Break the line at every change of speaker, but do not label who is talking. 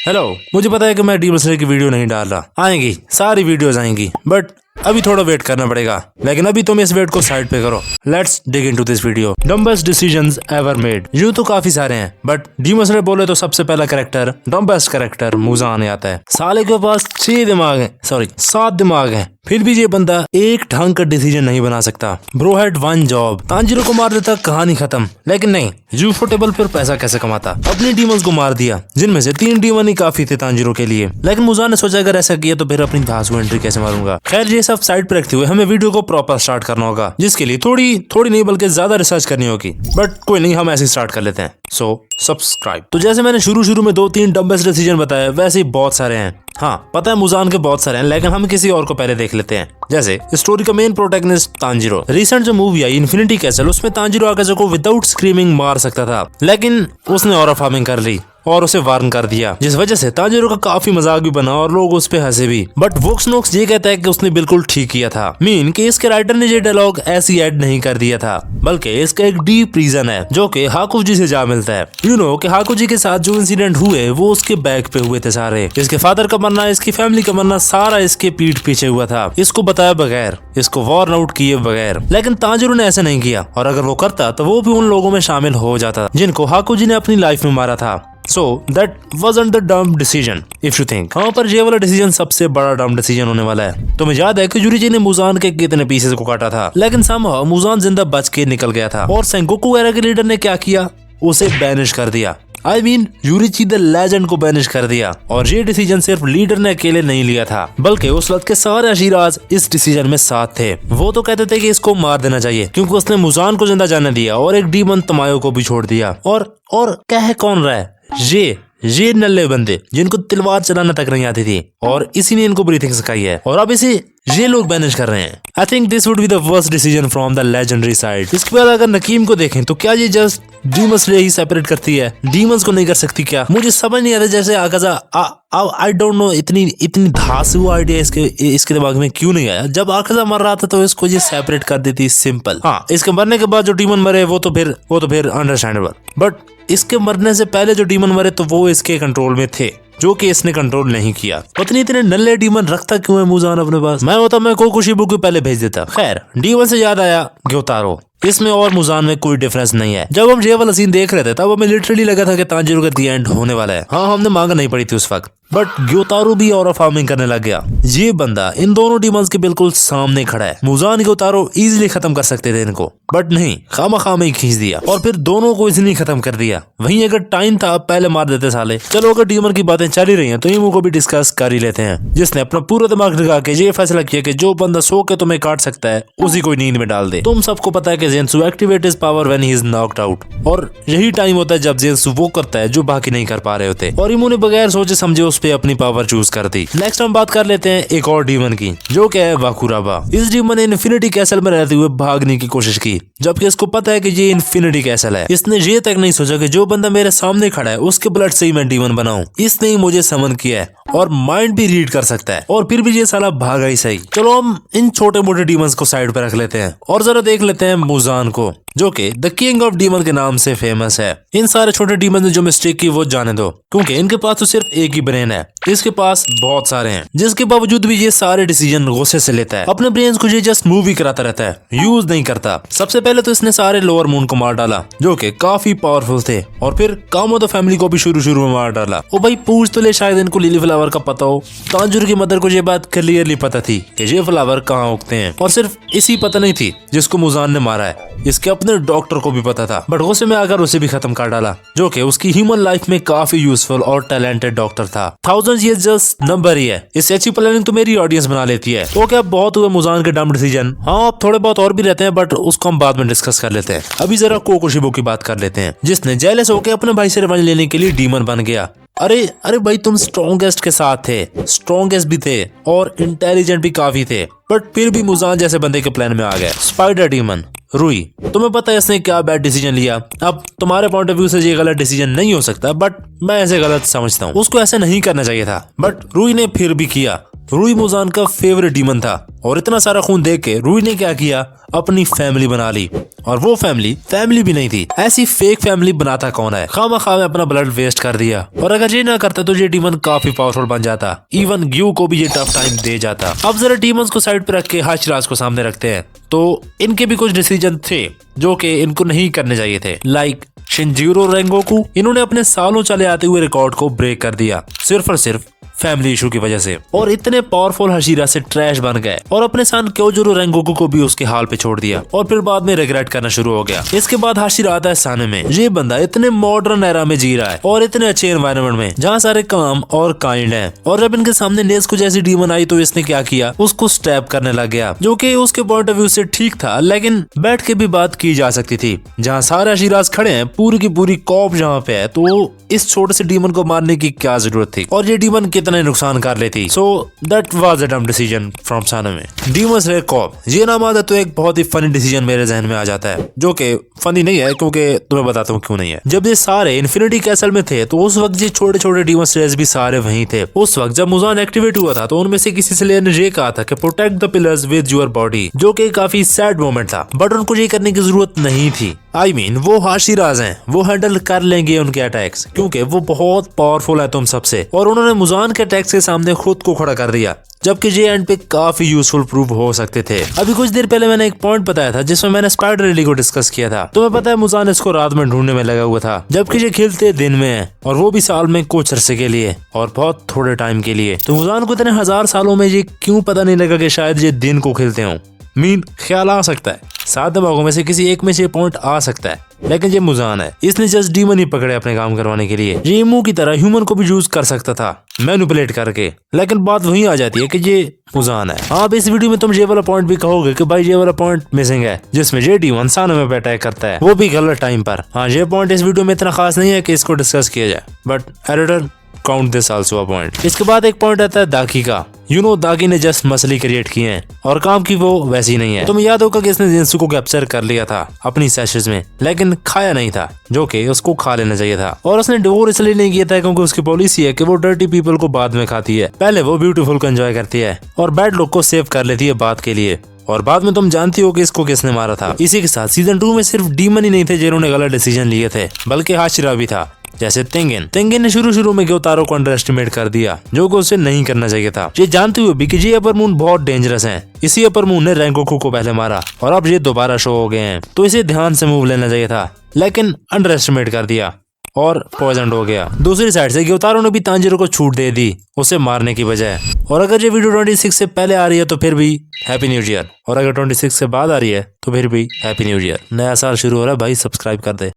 Hello, मुझे पता है कि मैं डीमन स्लेयर की वीडियो नहीं डाल रहा। आएंगी, सारी वीडियोस आएंगी, बट अभी थोड़ा वेट करना पड़ेगा। लेकिन अभी तुम इस वेट को साइड पे करो। Let's dig into this video. Dumbest decisions ever made. यूं तो काफी सारे हैं, बट डीमन स्लेयर बोले तो सबसे पहला कैरेक्टर, डम्बेस्ट कैरेक्टर मुजान आता है। साले के पास 7 दिमाग है, फिर भी ये बंदा एक ढंग का डिसीजन नहीं बना सकता। Bro had one job, Tanjiro को मार देता, कहानी खत्म। लेकिन नहीं, यूफो टेबल पर पैसा कैसे कमाता। अपने डीमंस को मार दिया, जिनमें से 3 डीमन ही काफी थे तांजीरो के लिए। लेकिन मुजान ने सोचा अगर ऐसा किया तो फिर अपनी धांसू एंट्री कैसे मारूंगा। खैर, ये सब साइड पर रखते हुए हमें वीडियो को प्रॉपर स्टार्ट करना होगा, जिसके लिए थोड़ी नहीं बल्कि ज्यादा रिसर्च करनी होगी। बट कोई नहीं, हम ऐसे स्टार्ट कर लेते हैं। So subscribe. तो जैसे मैंने शुरू में 2-3 डम्बेस्ट डिसीजन बताया, वैसे ही बहुत सारे हैं। हाँ, पता है मुजान के बहुत सारे हैं, लेकिन हम किसी और को पहले देख लेते हैं। जैसे स्टोरी का मेन प्रोटैगनिस्ट तांजीरो। रिसेंट जो मूवी आई इन्फिनिटी कैसल, उसमें तांजीरो आकाशा को विदाउट स्क्रीमिंग मार सकता था, लेकिन उसने ऑरा फार्मिंग कर ली और उसे वार्न कर दिया, जिस वजह से तांजीरो का काफी मजाक भी बना और लोग उस पे हंसे भी। बट वोक्स नोक्स ये कहता है कि उसने बिल्कुल ठीक किया था। मीन कि इसके राइटर ने ये डायलॉग ऐसी ऐड नहीं कर दिया था, बल्कि इसका एक डीप रीजन है जो कि हाकुजी से जा मिलता है। यू नो कि हाकुजी के साथ जो इंसिडेंट हुए वो उसके बैक पे हुए थे सारे। इसके फादर का मरना, इसकी फैमिली का मरना, सारा इसके पीठ पीछे हुआ था, इसको बताया बगैर, इसको वार्न आउट किए बगैर। लेकिन तांजीरो ने ऐसा नहीं किया, और अगर वो करता तो वो भी उन लोगों में शामिल हो जाता जिनको हाकुजी ने अपनी लाइफ में मारा था। So that wasn't the dumb decision if you think। हाँ, पर ये वाला डिसीजन सबसे बड़ा डम डिसीजन होने वाला है। तुम्हें याद है कि यूरिची ने मुजान के कितने पीसेस को काटा था, लेकिन somehow मुजान जिंदा बच के निकल गया था। और सेंगोकू एरा के लीडर ने क्या किया, उसे बैनिश कर दिया। I mean, यूरिची द लेजेंड को बैनिश कर दिया। और ये डिसीजन सिर्फ लीडर ने अकेले नहीं लिया था, बल्कि उस वक्त के सारे अशीराज इस डिसीजन में साथ थे। वो तो कहते थे कि इसको मार देना चाहिए, क्योंकि उसने मुजान को जिंदा जाने दिया और एक डीमन तमायो को भी छोड़ दिया। और कह कौन रहा है, ये नल्ले बंदे जिनको तलवार चलाना तक नहीं आती थी, और इसी ने इनको ब्रीथिंग सिखाई है, और अब इसे ये लोग बैनिश कर रहे हैं। I think this would be the worst decision from the legendary side. इसके बाद अगर नकीम को देखें तो क्या ये जस्ट डीमन स्लेयर ही सेपरेट करती है, डीमंस को नहीं कर सकती क्या? मुझे समझ नहीं आता। जैसे आकाशा आई डोंट नो इतनी धांसू आइडिया इसके दिमाग में क्यों नहीं आया। जब आकाशा मर रहा था तो इसको ये सेपरेट कर देती, सिंपल। हाँ, इसके मरने के बाद जो डीमन मरे वो तो फिर अंडरस्टैंडेबल, बट इसके मरने से पहले जो डीमन मरे तो वो इसके कंट्रोल में थे, जो कि इसने कंट्रोल नहीं किया। इतने नल्ले डीमन रखता क्यों है मुजान अपने पास? मैं होता मैं कोकुशिबु को पहले भेज देता। खैर, डीमन से याद आया ग्योतारो। इसमें और मुजान में कोई डिफरेंस नहीं है। जब हम ये वाला सीन देख रहे थे तब हमें लिटरली लगा था कि तांजीरो का दी एंड होने वाला है। हाँ, हमने मांगा नहीं पड़ी थी उस वक्त, बट ग्योतारो भी ऑरा फार्मिंग करने लग गया। ये बंदा इन दोनों डीमंस के बिल्कुल सामने खड़ा है। मुजान ग्योतारो इजीली खत्म कर सकते थे इनको, बट नहीं, खामा ही खींच दिया और फिर दोनों को इजीली खत्म कर दिया। वहीं अगर टाइम था पहले मार देते साले। चलो, अगर डीमन की बातें चल ही रही हैं तो इमो को भी डिस्कस कर ही लेते हैं, जिसने अपना पूरा दिमाग लगा के ये फैसला किया कि जो बंदा सो के तुम्हें काट सकता है उसी को नींद में डाल दे। तुम सबको पता है कि जेन्सु activate his power when he is knocked out, और यही टाइम होता है जब जेन्सु वो करता है जो बाकी नहीं कर पा रहे होते, और इमो ने बगैर सोचे समझे उस पे अपनी पावर चूज कर दी। नेक्स्ट हम बात कर लेते हैं एक और डीमन की, जो क्या है वाकुराबा। इस डीमन ने इन्फिनिटी कैसल में रहते हुए भागने की कोशिश की, जबकि इसको पता है कि ये इन्फिनिटी कैसल है। इसने ये तक नहीं सोचा कि जो बंदा मेरे सामने खड़ा है उसके ब्लड से ही मैं डीमन बनाऊं। इसने ही मुझे समन किया है और माइंड भी रीड कर सकता है, और फिर भी ये साला भागा ही सही। चलो, हम इन छोटे मोटे डीमंस को साइड पर रख लेते हैं और जरा देख लेते हैं मुजान को, जो कि द किंग ऑफ डीमन के नाम से फेमस है। इन सारे छोटे डीमन ने जो मिस्टेक की वो जाने दो, क्योंकि इनके पास तो सिर्फ एक ही ब्रेन है, इसके पास बहुत सारे हैं, जिसके बावजूद भी ये सारे डिसीजन गुस्से से लेता है। अपने ब्रेन को ये जस्ट मूवी कराता रहता है, यूज नहीं करता। सबसे पहले तो इसने सारे लोअर मून को मार डाला, जो कि काफी पावरफुल थे, और फिर कामो द फैमिली को भी शुरू में मार डाला। ओ भाई, पूछ तो ले, शायद इनको लिली फ्लावर का पता हो। तांजीरो की मदर को ये बात क्लियरली पता थी कि ये फ्लावर कहाँ उगते हैं, और सिर्फ इसी पता नहीं थी जिसको मुजान ने मारा है, इसके अपने डॉक्टर को भी पता था, बट गुस्से में आकर उसे भी खत्म कर डाला, जो कि उसकी ह्यूमन लाइफ में काफी यूजफुल और टैलेंटेड डॉक्टर था। 1000 ये जस्ट नंबर ही है। इससे अच्छी प्लानिंग तो मेरी ऑडियंस बना लेती है। तो क्या बहुत हुए मुजान के डम डिसीजन। हाँ, अब थोड़े बहुत और भी रहते हैं, बट उसको हम बाद में डिस्कस कर लेते हैं। अभी जरा कोकुशिबु की बात कर लेते हैं, जिसने जेलस होकर अपने भाई से रिवेंज लेने के लिए डीमन बन गया। अरे भाई, तुम स्ट्रॉन्गेस्ट के साथ थे, स्ट्रॉन्गेस्ट भी थे और इंटेलिजेंट भी काफी थे, बट फिर भी मुजान जैसे बंदे के प्लान में आ गए। स्पाइडर डीमन रुई, तुम्हें पता है इसने क्या बैड डिसीजन लिया। अब तुम्हारे पॉइंट ऑफ व्यू से ये गलत डिसीजन नहीं हो सकता, बट मैं ऐसे गलत समझता हूँ। उसको ऐसे नहीं करना चाहिए था, बट रुई ने फिर भी किया। रूई मुजान का फेवरेट डीमन था और इतना सारा खून देख के रूई ने क्या किया, अपनी फैमिली बना ली। और वो फैमिली भी नहीं थी, ऐसी फेक फैमिली बनाता कौन है। खामा में अपना ब्लड वेस्ट कर दिया और अगर ये ना करता तो ये डीमन काफी पावरफुल बन जाता, इवन ग्यू को भी ये टफ टाइम दे जाता। अब जरा डीमंस को साइड पे रख के हाशिराज को सामने रखते हैं, तो इनके भी कुछ डिसीजन थे जो कि इनको नहीं करने चाहिए थे। लाइक शिनजीरो रेंगोकू, इन्होंने अपने सालों चले आते हुए रिकॉर्ड को ब्रेक कर दिया सिर्फ और सिर्फ फैमिली इशू की वजह से, और इतने पावरफुल हशीरा से ट्रैश बन गए और अपने सन क्योजोरो रेंगोकू को भी उसके हाल पे छोड़ दिया और फिर बाद में रिग्रेट करना शुरू हो गया। इसके बाद हाशिरा आता है साने में। ये बंदा इतने मॉडर्न एरा में जी रहा है और इतने अच्छे एनवायरनमेंट में जहाँ सारे काम और काइंड है, और जब इनके सामने नेस्को जैसी डीमन आई तो इसने क्या किया, उसको स्टैब करने लग गया, जो कि उसके पॉइंट ऑफ व्यू से ठीक था, लेकिन बैठ के भी बात की जा सकती थी। जहाँ सारे हशीराज खड़े हैं, पूरी की पूरी कॉप जहाँ पे है, तो इस छोटे से डीमन को मारने की क्या जरूरत थी, और ये डीमन कितना नुकसान कर लेती। सो दैट वाज अ डम डिसीजन फ्रॉम साने में। डीमन स्लेयर कॉप, ये नाम आता तो एक बहुत ही फनी डिसीजन मेरे जहन में आ जाता है, जो कि फनी नहीं है क्योंकि तुम्हें बताता हूँ क्यों नहीं है। जब ये सारे इन्फिनिटी कैसल में थे तो उस वक्त ये छोटे छोटे डीमन स्लेयर्स भी सारे वहीं थे। उस वक्त जब मुजान एक्टिवेट हुआ था तो उनमें से किसी स्लेयर ने ये कहा था कि protect the pillars with your body, जो कि काफी सैड मोमेंट था, बट उनको ये करने की जरूरत नहीं थी। I mean, वो हाशिराज हैं, वो हैंडल कर लेंगे उनके अटैक्स क्योंकि वो बहुत पावरफुल है तुम सबसे, और उन्होंने मुजान के अटैक्स के सामने खुद को खड़ा कर दिया, जबकि ये एंड पे काफी यूजफुल प्रूव हो सकते थे। अभी कुछ देर पहले मैंने एक पॉइंट बताया था जिसमें मैंने स्पाइडर लिली को डिस्कस किया था। तुम्हें पता है मुजान इसको रात में ढूंढने में लगा हुआ था, जबकि ये खिलते दिन में है, और वो भी साल में कुछ अरसे के लिए और बहुत थोड़े टाइम के लिए। तो मुजान को इतने 1000 सालों में ये क्यों पता नहीं लगा कि शायद ये दिन को खिलते हों। ख्याल आ सकता है, 7 दिमागों में से किसी एक में से पॉइंट आ सकता है, लेकिन ये मुजान है, इसने जस्ट डीमन ही पकड़े अपने काम करवाने के लिए। ये इमू की तरह ह्यूमन को भी यूज कर सकता था मैनिपुलेट करके, लेकिन बात वही आ जाती है कि ये मुजान है। आप इस वीडियो में तुम ये वाला पॉइंट भी कहोगे कि भाई ये वाला पॉइंट मिसिंग है, जिसमें ये डीमन साने में अटैक करता है, वो भी गलत टाइम पर। हाँ, ये पॉइंट इस वीडियो में इतना खास नहीं है कि इसको डिस्कस किया जाए, but editor count this also a point. इसके बाद एक पॉइंट आता है दाकी का। दाकी ने जस्ट मसले क्रिएट किए हैं और काम की वो वैसी नहीं है। तुम्हें याद होगा कि इसने जिन्सू को कैप्चर कर लिया था अपनी सेशंस में, लेकिन खाया नहीं था, जो कि उसको खा लेना चाहिए था। और उसने डिवोर्स इसलिए नहीं किया था क्योंकि उसकी पॉलिसी है कि वो डर्टी पीपल को बाद में खाती है, पहले वो ब्यूटीफुल को एंजॉय करती है और बैड लोग को सेव कर लेती है बात के लिए, और बाद में तुम जानती हो कि इसको किसने मारा था। इसी के साथ सीजन 2 में सिर्फ डीमन ही नहीं थे जिन्होंने गलत डिसीजन लिए थे, बल्कि हाशिरा भी था, जैसे तेंगिन ने शुरू में ग्योतारो को अंडर एस्टिमेट कर दिया, जो कि उसे नहीं करना चाहिए था। ये जानते हुए भी कि ये अपर मून बहुत डेंजरस हैं। इसी अपर मून ने रेंगोकू को पहले मारा और अब ये दोबारा शो हो गए हैं, तो इसे ध्यान से मूव लेना चाहिए था, लेकिन अंडर एस्टिमेट कर दिया और पॉइजन हो गया। दूसरी साइड से ग्योतारो ने भी तांजिरो को छूट दे दी उसे मारने की बजाय। और अगर ये वीडियो 26 से पहले आ रही है तो फिर भी हैप्पी न्यू ईयर, और अगर 26 से बाद आ रही है तो फिर भी हैप्पी न्यू ईयर। नया साल शुरू हो रहा है भाई, सब्सक्राइब कर दे।